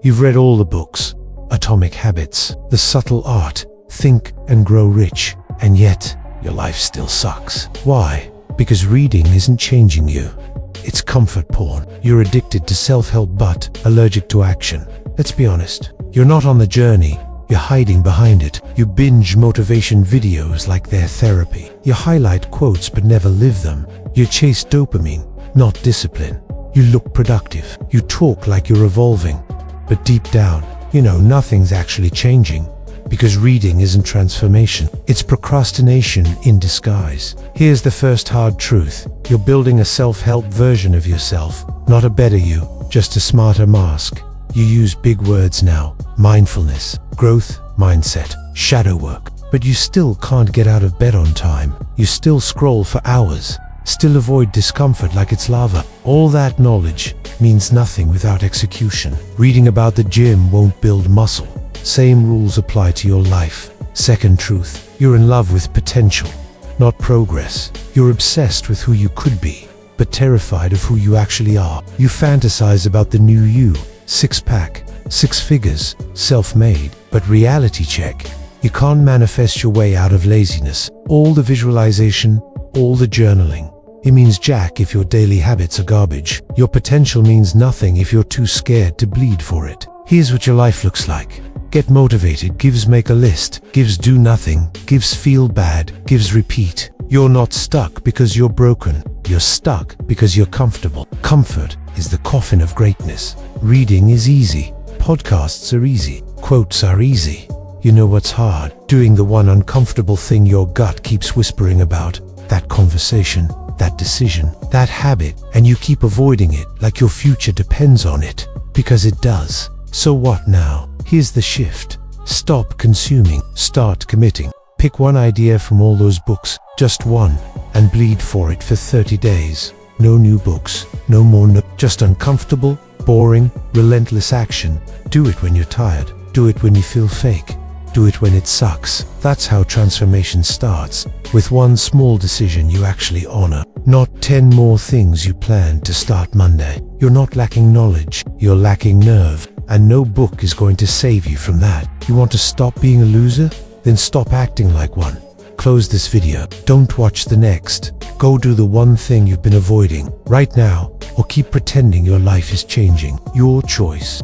You've read all the books, Atomic Habits, The Subtle Art, Think and Grow Rich, and yet your life still sucks. Why? Because reading isn't changing you. It's comfort porn. You're addicted to self-help but allergic to action. Let's be honest. You're not on the journey. You're hiding behind it. You binge motivation videos like they're therapy. You highlight quotes but never live them. You chase dopamine, not discipline. You look productive. You talk like you're evolving. But deep down, you know nothing's actually changing. Because reading isn't transformation. It's procrastination in disguise. Here's the first hard truth. You're building a self-help version of yourself. Not a better you, just a smarter mask. You use big words now. Mindfulness, growth, mindset, shadow work. But you still can't get out of bed on time. You still scroll for hours. Still avoid discomfort like it's lava. All that knowledge means nothing without execution. Reading about the gym won't build muscle. Same rules apply to your life. Second truth, you're in love with potential, not progress. You're obsessed with who you could be, but terrified of who you actually are. You fantasize about the new you, six-pack, six figures, self-made. But reality check, you can't manifest your way out of laziness. All the visualization, all the journaling. It means jack if your daily habits are garbage. Your potential means nothing if you're too scared to bleed for it. Here's what your life looks like. Get motivated gives make a list, gives do nothing, gives feel bad, gives repeat. You're not stuck because you're broken. You're stuck because you're comfortable. Comfort is the coffin of greatness. Reading is easy. Podcasts are easy. Quotes are easy. You know what's hard? Doing the one uncomfortable thing your gut keeps whispering about. That conversation, that decision, that habit, and you keep avoiding it like your future depends on it. Because it does. So what now? Here's the shift. Stop consuming. Start committing. Pick one idea from all those books, just one, and bleed for it for 30 days. No new books, no more just uncomfortable, boring, relentless action. Do it when you're tired. Do it when you feel fake. Do it when it sucks. That's how transformation starts, with one small decision you actually honor. Not 10 more things you plan to start Monday. You're not lacking knowledge, you're lacking nerve. And no book is going to save you from that. You want to stop being a loser? Then stop acting like one. Close this video. Don't watch the next. Go do the one thing you've been avoiding right now, or keep pretending your life is changing. Your choice.